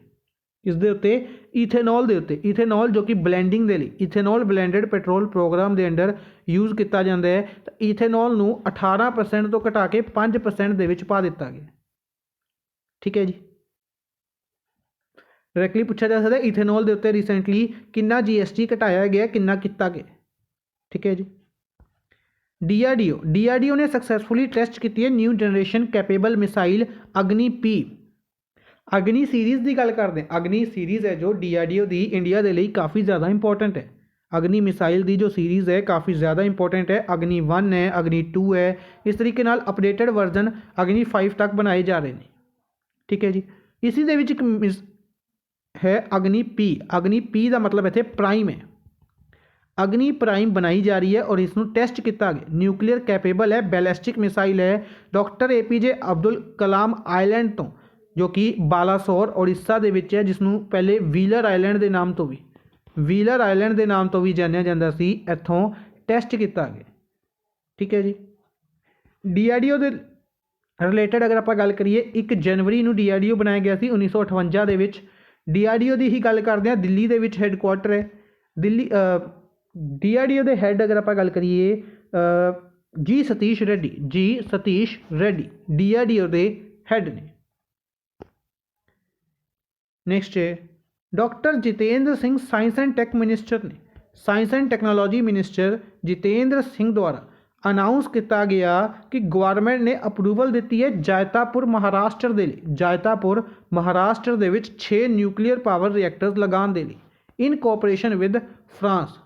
[SPEAKER 1] किस दे उत्ते? ईथेनॉल के उत्ते। ईथेनॉल जो कि ब्लैंडिंग के लिए ईथेनॉल ब्लैंडेड पेट्रोल प्रोग्राम के अंडर यूज़ किया जाता है। तो ईथेनॉल को 18% तो घटा के 5% दे विच पा दिता गया। ठीक है जी। डायरैक्टली पूछा जा सकता है ईथेनॉल के उत्ते रिसेंटली कितना GST घटाया गया, कितना किया गया। ठीक है जी। DRDO ने सक्सैसफुली टेस्ट की है new generation capable missile Agni P. अग्नि सीरीज़ की गल करते हैं। अग्नि सीरीज़ है जो DRDO की इंडिया के लिए काफ़ी ज़्यादा इंपॉर्टेंट है। अग्नि मिसाइल की जो सीरीज़ है काफ़ी ज़्यादा इंपॉर्टेंट है। अग्नि 1 है, अग्नि 2 है, इस तरीके नाल अपडेटेड वर्जन अग्नि 5 तक बनाए जा रहे हैं। ठीक है जी। इसी दे विच एक है अग्नि-P। अग्नि-P का मतलब इत्थे प्राइम है। अग्नि प्राइम बनाई जा रही है और इसनूं टेस्ट किया गया। न्यूक्लीयर कैपेबल है, बैलिस्टिक मिसाइल है। Doctor APJ Abdul Kalam island तो जो कि बालासोर उड़ीसा के विच है, जिसनूं पहले व्हीलर आइलैंड के नाम तो भी जानिया जाता सी, इत्थों टेस्ट किया गया। ठीक है जी। DRDO के रिलेटेड अगर आप गल करिए 1 जनवरी को DRDO बनाया गया सी 1958 के विच। DRDO की ही गल करते हैं, दिल्ली के विच हैडकुआटर है। दिल्ली DRDO के हैड अगर आप गल करिए G सतीश रेड्डी DRDO के हैड ने। नेक्स्ट है doctor Jitendra Singh science and tech minister ने। Science and technology minister Jitendra Singh द्वारा अनाउंस किया गया कि गवर्नमेंट ने अप्रूवल दी है जैतापुर महाराष्ट्र के लिए। जैतापुर महाराष्ट्र के विच 6 न्यूक्लीयर पावर रिएक्टर्स लगाने के लिए इन कोऑपरेशन विद फ्रांस।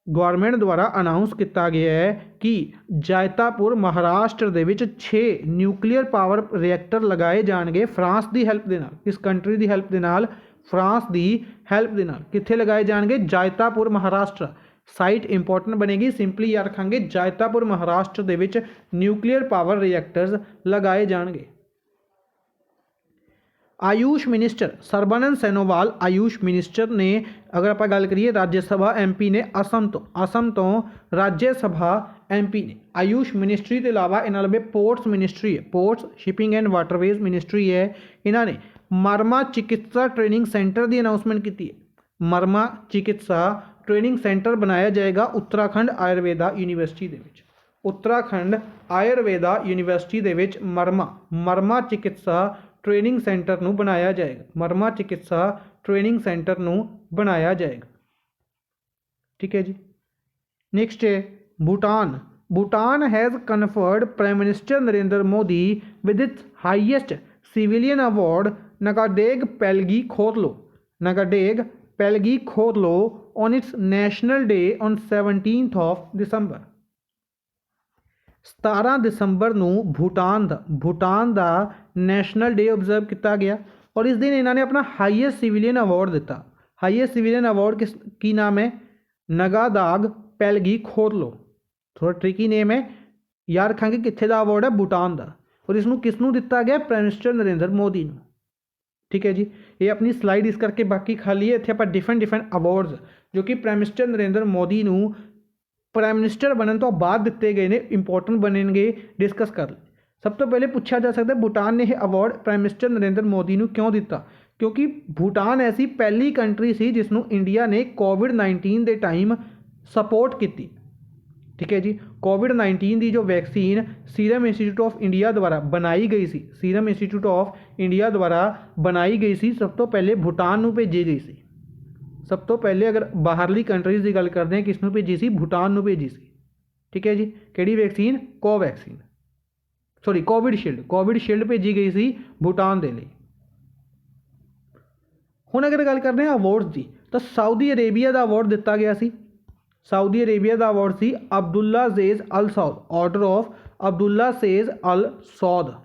[SPEAKER 1] गवर्नमेंट द्वारा अनाउंस किया गया है कि जैतापुर महाराष्ट्र के विच 6 न्यूक्लीयर पावर रिएक्टर लगाए जाएंगे फ्रांस की हेल्प के नाल। इस कंट्री की हेल्प के नाल फ्रांस की हैल्प के नाल। कित्थे लगाए जाएंगे? जायतापुर महाराष्ट्र। साइट इंपोर्टेंट बनेगी, सिंपली याद रखांगे जायतापुर महाराष्ट्र दे विच न्यूक्लीयर पावर रिएक्टर्स लगाए जाएंगे। आयुष मिनिस्टर सरबानंद सोनोवाल आयुष मिनिस्टर ने, अगर आप गल करिए राज्य सभा MP ने असम तो राज्य सभा MP ने आयुष मिनिस्ट्री के अलावा इन्होंने पोर्ट्स मिनिस्ट्री है, ports shipping and waterways ministry है, इन्होंने मरमा चिकित्सा ट्रेनिंग सेंटर की अनाउंसमेंट की है। मरमा चिकित्सा ट्रेनिंग सेंटर बनाया जाएगा उत्तराखंड आयुर्वेदा यूनिवर्सिटी के विच। उत्तराखंड आयुर्वेदा यूनिवर्सिटी के विच मरमा चिकित्सा ट्रेनिंग सेंटर नूं बनाया जाएगा। मरमा चिकित्सा ट्रेनिंग सेंटर नूं बनाया जाएगा। ठीक है जी। नेक्स्ट है Bhutan has conferred prime minister Narendra Modi with its highest civilian award Ngadag Pelgi Khorlo on its national day on 17 दिसंबर। 17 दिसंबर नूं भूटान का नैशनल डे ऑबजर्व किया गया और इस दिन इन्होंने अपना हाईएस्ट सिविलियन अवार्ड दिता। हाईएस्ट सिविलियन अवार्ड की नाम है? नगादाग पेलगी खोरलो। थोड़ा ट्रिकी नेम है, याद रखांगे कित्थे दा अवार्ड है? भूटान का। और इसनूं किसनूं दिता गया? प्राइम मिनिस्टर नरेंद्र मोदी नूं। ठीक है जी। ये अपनी स्लाइड इस करके बाकी खाली है, इत्थे आपां डिफरेंट अवार्ड्स जो कि प्राइम मिनिस्टर नरेंद्र मोदी नूं प्राइम मिनिस्टर बनने तो बाद दिते गए ने, इंपोर्टेंट बनेंगे, डिस्कस कर ले। सब तो पहले पूछा जा सकता है भूटान ने यह award prime minister Narendra Modi नूं क्यों दिता? क्योंकि भूटान ऐसी पहली कंट्री सी जिसनूं इंडिया ने कोविड-19 के टाइम सपोर्ट की। ठीक है जी। कोविड-19 की जो vaccine serum institute of India द्वारा बनाई गई सी, सीरम इंस्टीट्यूट ऑफ इंडिया द्वारा बनाई गई सी, सब तो पहले भूटान नूं भेजी गई सी। सब तो पहले अगर बाहरली कंट्रीज़ की गल करते हैं किसनूं भेजी सी? भूटान नूं भेजी सी। ठीक है जी। किहड़ी वैक्सीन? कोवैक्सीन, सॉरी कोविडशील्ड भेजी गई सी भूटान के लिए। हुण अगर गल करते हैं अवार्ड्स की, तो सऊदी अरेबिया का अवार्ड दिता गया सी। सऊदी अरेबिया का अवार्ड सी Abdullah Aziz Al Saud, order of Abdullah Aziz Al Saud.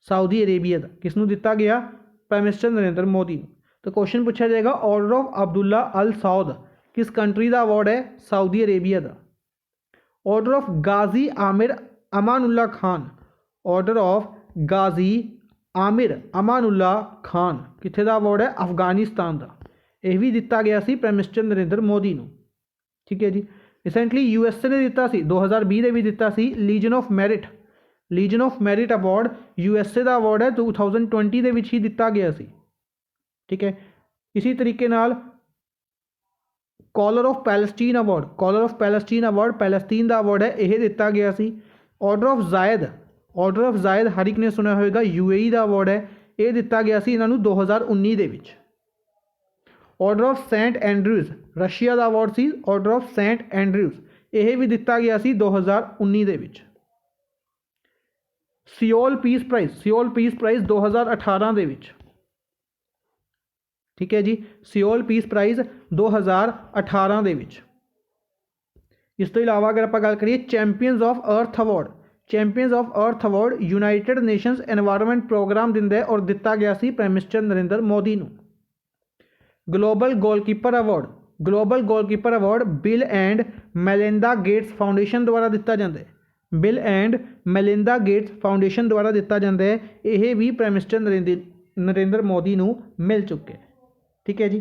[SPEAKER 1] Saudi Arabia का किसनूं दिता गया? Prime minister Narendra Modi. तो क्वेश्चन पूछा जाएगा order of Abdullah Al Saud किस कंट्री का अवार्ड है? सऊदी अरेबिया का। Order of Ghazi Amir Amanullah Khan, order of Ghazi Amir Amanullah Khan कित्थे दा अवार्ड है? अफगानिस्तान का। यह भी दिता गया सी प्राइम मिनिस्टर नरेंद्र मोदी नूं। ठीक है जी। रिसेंटली USA ने दिता सी, 2020 में भी दिता सी legion of merit award USA का अवार्ड है 2020 के विच ही दिता गया सी। ठीक है। इसी तरीके नाल collar of Palestine award Palestine का अवार्ड है, यह दिता गया सी। ऑर्डर ऑफ जायद हर एक ने सुना होगा UAE का अवार्ड है, यह दिता गया सी इन्होंने 2019 के विच। Order of Saint Andrew's Russia का अवार्ड सी, ऑर्डर ऑफ सेंट एंड्रयूज़ यह भी दिता गया सी 2019 के विच। सियोल पीस प्राइज़ 2018 के विच। ठीक है जी। सियोल पीस प्राइज़ 2018 के विच। इस तो इलावा अगर आप गल करिए champions of earth award united nations environment programme दिंदा है और दिता गया सी प्राइम मिनिस्टर नरेंद्र मोदी नूं। Global goalkeeper award Bill and Melinda Gates foundation द्वारा दिता जाता है। Bill and Melinda Gates foundation द्वारा दिता जाता है, यह भी प्राइम मिनिस्टर नरेंद्र मोदी नूं मिल चुके हैं। ठीक है जी।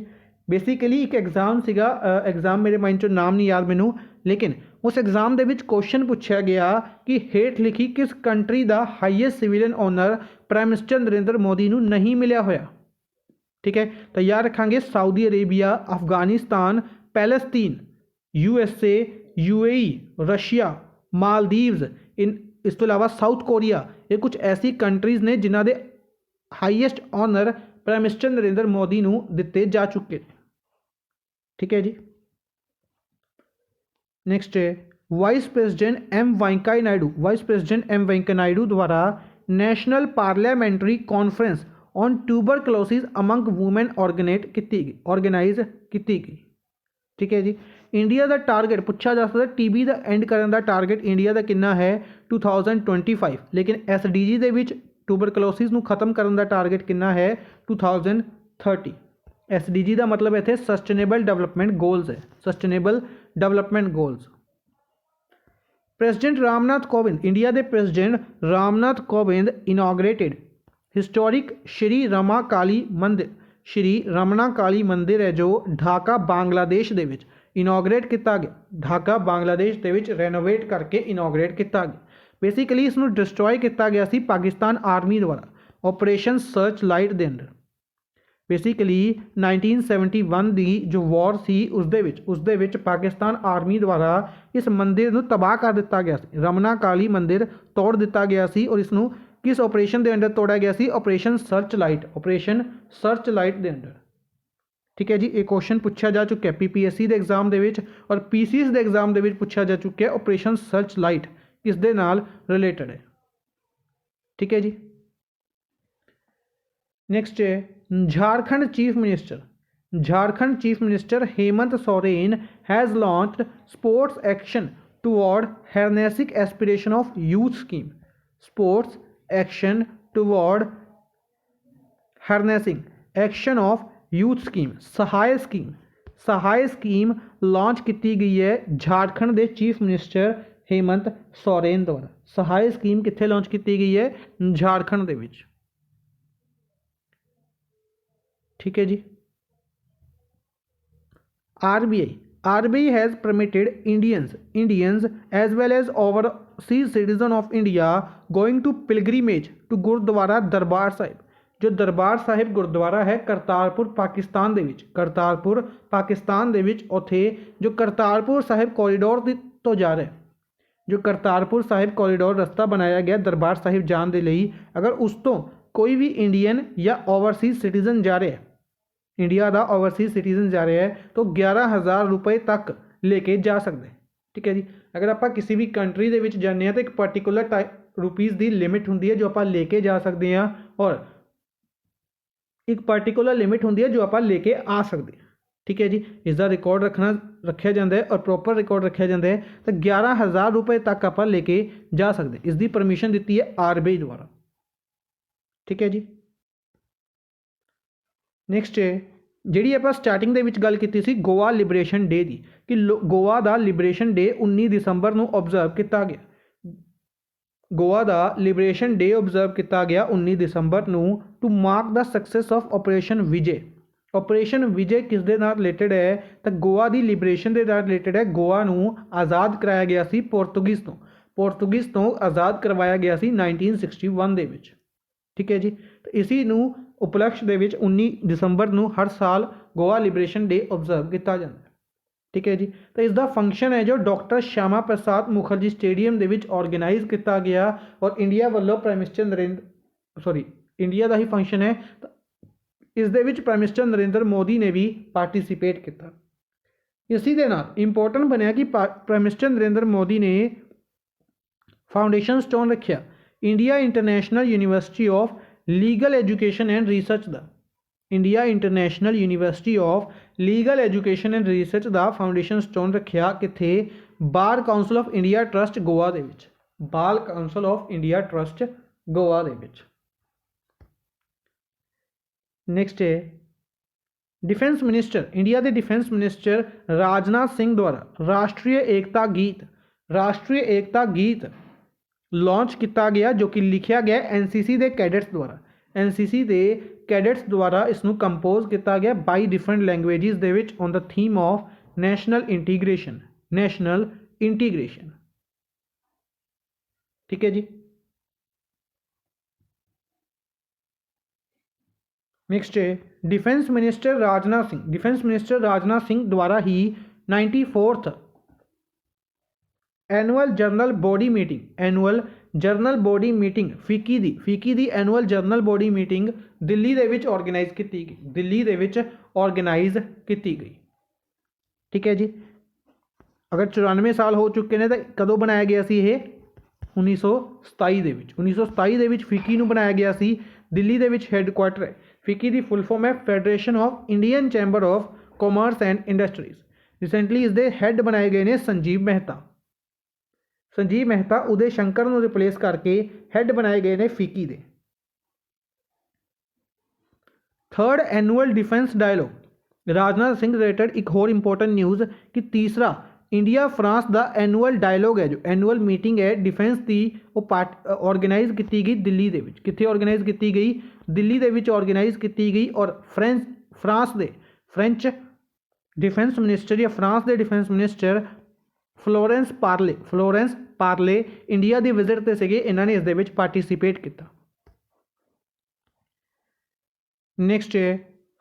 [SPEAKER 1] बेसिकली एक एग्जाम सीगा, एग्जाम मेरे माइंड चो नाम नहीं याद मैनू, लेकिन उस एग्जाम दे विच क्वेश्चन पूछा गया कि हेठ लिखी किस कंट्री का highest civilian honour prime minister Narendra Modi नूं नहीं मिलिया होया। ठीक है। तो याद रखांगे Saudi Arabia, Afghanistan, Palestine, USA, UAE, Russia, Maldives, इस तो इलावा साउथ कोरिया, ये कुछ ऐसी कंट्रीज़ ने जिन्हां दे highest honour prime minister Narendra Modi नूं दिते जा चुके। ठीक है जी। नेक्स्ट है vice president M Venkaiah Naidu द्वारा national parliamentary conference on tuberculosis among women organise की गई। ठीक है जी। इंडिया का टारगेट पूछा जा सकता है TB का एंड करने का टारगेट इंडिया का कितना है 2025, लेकिन SDG के विच ट्यूबरक्लोसिस नूं खत्म करने का टारगेट कितना है 2030। SDG का मतलब इत्थे सस्टेनेबल डेवलपमेंट गोल्स है, sustainable development goals. President Ramnath Kovind, India के president Ramnath Kovind inaugurated historic Shri Rama Kali Mandir, Shri Ramna Kali Mandir है जो ढाका बांग्लादेश दे विच इनॉग्रेट किया गया, ढाका बांग्लादेश दे विच रेनोवेट करके इनॉग्रेट किया गया। बेसिकली इसनूं डिस्ट्रॉय किया गया सी पाकिस्तान आर्मी द्वारा ऑपरेशन सर्च लाइट के अंडर। बेसिकली 1971 की जो वॉर सी उसदे विच पाकिस्तान आर्मी द्वारा इस मंदिर नूं तबाह कर दिता गया सी। रमना काली मंदिर तोड़ दिता गया सी और इसनूं किस ऑपरेशन के अंडर तोड़ा गया सी? Operation search light, operation search light के अंडर। ठीक है जी, एक क्वेश्चन पूछा जा चुका है PPSC के एग्जाम के विच और PCS के एग्जाम के विच पूछा जा चुका है। ऑपरेशन सर्च लाइट किस दे नाल रिलेटेड है? ठीक है जी। नेक्स्ट है Jharkhand chief minister, Jharkhand chief minister Hemant Soren has launched sports action toward harnessing aspiration of youth scheme, sports action toward harnessing action of youth scheme, Sahay scheme, Sahay scheme launch की गई है झारखंड के चीफ मिनिस्टर हेमंत सोरेन द्वारा। सहाय स्कीम कित्थे launch की गई है? झारखंड के विच। ठीक है जी। RBI has permitted Indians as well as overseas citizen of India going to pilgrimage to Gurdwara Darbar Sahib, जो दरबार साहिब गुरुद्वारा है करतारपुर पाकिस्तान दे विच, करतारपुर पाकिस्तान दे विच उत्थे जो करतारपुर साहिब कॉरीडोर तो जा रहा है, जो करतारपुर साहिब कॉरीडोर रस्ता बनाया गया दरबार साहिब जाने के लिए, अगर उस तो कोई भी इंडियन या ओवरसीज सिटीजन जा रहा है, इंडिया का ओवरसीज सिटीजन जा रहा है तो 11,000 रुपये तक लेके जा सकते। ठीक है जी। अगर आप किसी भी कंट्री के विच जाने तो एक पर्टिकुलर टाइप रुपीज़ की लिमिट होंगी है जो आप लेके जा सकते हैं और एक पर्टिकुलर लिमिट होंगी है जो आप लेके आ सकते हैं। ठीक है जी। इसका रिकॉर्ड रखा जाता है और प्रॉपर रिकॉर्ड रखा जाता है तो 11,000 रुपये तक आप लेके जा सकते। इसकी परमिशन दी है RBI द्वारा। ठीक है जी। नैक्सट है जी आप स्टार्टिंग के गल की गोवा लिबरेशन डे की कि गोवा का लिबरेशन डे 19 दिसंबर को ऑबजर्व किया गया। गोवा का लिबरेशन डे ऑबजर्व किया गया 19 दिसंबर को to mark the success of operation Vijay. Operation Vijay किस दे नाल रिलेटेड है? तो गोवा की लिबरेशन के नाल रिलेटेड है। गोवा को आज़ाद कराया गया सी पोर्तुगीज़ तो आज़ाद करवाया गया सी 1961 के विच। ठीक है जी। तो इसी उपलक्ष्य के 19 दिसंबर को हर साल गोवा लिबरेशन डे ऑबजर्व किया जाता है। ठीक है जी। तो इसका फंक्शन है जो डॉक्टर श्यामा प्रसाद मुखर्जी स्टेडियम के ऑर्गेनाइज किया गया और इंडिया वालों प्राइम मिनिस्टर इंडिया का ही फंक्शन है। तो इस प्राइम मिनिस्टर नरेंद्र मोदी ने भी पार्टिसिपेट किया। इसी के नाल इंपोर्टेंट बनया कि प्राइम मिनिस्टर नरेंद्र मोदी ने फाउंडेशन स्टोन रखा India international university of legal education and research का, India international university of legal education and research का फाउंडेशन स्टोन रखा किथे? Bar council of India trust Goa दे विच, bar council of India trust Goa दे विच। नैक्सट है डिफेंस मिनिस्टर, इंडिया के डिफेंस मिनिस्टर राजनाथ सिंह द्वारा राष्ट्रीय एकता गीत लॉन्च किया गया जो कि लिखा गया NCC के कैडेट्स द्वारा। NCC के कैडेट्स द्वारा इसनों कंपोज किया गया 22 डिफरेंट लैंग्वेजेस दे विच on the theme of national integration. ठीक है जी। नेक्स्ट है डिफेंस मिनिस्टर राजनाथ सिंह द्वारा ही 94th annual general body meeting FICCI दी annual general body meeting Delhi दे विच ऑर्गेनाइज की गई। ठीक है जी। अगर 94 साल हो चुके हैं तो कदों बनाया गया सी ये? 1927 के फिकी नूं बनाया गया सी। दिल्ली के हैडकुआटर है। फिकी की फुल फॉर्म है federation of Indian chamber of commerce and industries. Recently इसके हैड बनाए गए हैं संजीव मेहता उदय शंकर को रिप्लेस करके हैड बनाए गए हैं फिकी दे। Third annual defence dialogue Rajnath Singh related एक होर इंपॉर्टेंट न्यूज़ कि तीसरा इंडिया फ्रांस दा एनुअल डायलॉग है जो एनुअल मीटिंग है डिफेंस की वो ऑर्गेनाइज की गई दिल्ली दे विच कित्थे ऑर्गेनाइज की गई दिल्ली दे विच ऑर्गेनाइज की गई और फ्रेंच डिफेंस मिनिस्टर या फ्रांस के defence minister Florence Parly India की विजिट ते सीगे इन्होंने इस दे विच पार्टिसिपेट किया। नेक्स्ट है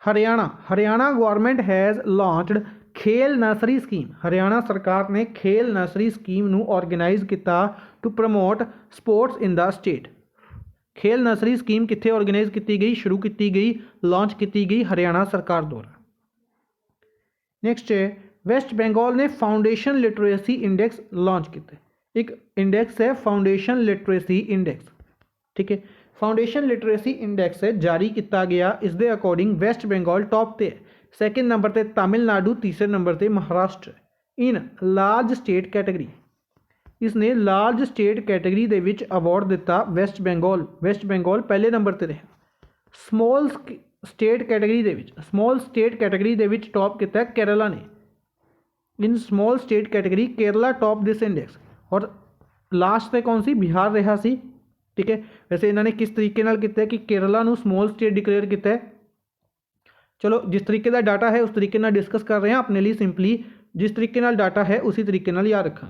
[SPEAKER 1] Haryana government has launched Khel nursery scheme Haryana सरकार ने खेल नर्सरी स्कीम नू ऑर्गेनाइज किया to promote sports in the state. Khel nursery scheme कित्थे ऑर्गेनाइज की गई शुरू की गई लॉन्च की गई हरियाणा सरकार द्वारा। नेक्स्ट है वेस्ट बंगाल ने फाउंडेशन लिटरेसी इंडेक्स लॉन्च किया। एक इंडेक्स है फाउंडेशन लिटरेसी इंडेक्स, ठीक है। फाउंडेशन लिटरेसी इंडेक्स है जारी किया गया, इस दे अकॉर्डिंग वेस्ट बंगाल टॉप पे है, सैकेंड नंबर पर तमिलनाडु, तीसरे नंबर पर Maharashtra. In large state category इसने लार्ज स्टेट कैटेगरी दे विच अवार्ड दिता वेस्ट बंगाल पहले नंबर पर रहा। स्मॉल स्टेट कैटेगरी दे विच टॉप किया केरला ने। In small state category Kerala top this index और लास्ट पे कौन सी बिहार रहा सी, ठीक है। वैसे इन्होंने किस तरीके नाल किया कि केरला नू स्मॉल स्टेट डिक्लेयर किया है। चलो जिस तरीके का डाटा है उस तरीके नाल डिस्कस कर रहे हैं अपने लिए, सिंपली जिस तरीके नाल डाटा है उसी तरीके नाल याद रखा।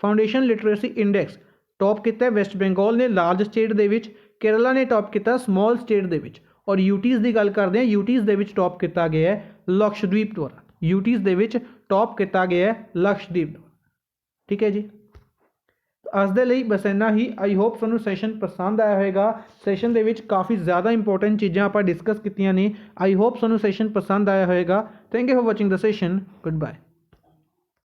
[SPEAKER 1] फाउंडेशन लिटरेसी इंडेक्स टॉप किया वेस्ट बंगाल ने लार्ज स्टेट दे विच, केरला ने टॉप किया स्मॉल स्टेट दे विच, और यूटीज़ की गल करते हैं यूटीज़ दे विच टॉप किया गया है लक्षद्वीप द्वारा। यूटीज़ दे विच टॉप किया गया है लक्षद्वीप द्वारा, ठीक है जी। अज दे लई बस इन्ना ही। आई होप तुहानूं सैशन पसंद आया होगा। सैशन दे विच काफ़ी ज़्यादा इंपॉर्टेंट चीज़ां आपां डिस्कस कीतियां ने। आई होप तुहानूं सैशन पसंद आया होगा। Thank you for watching the session. Good bye.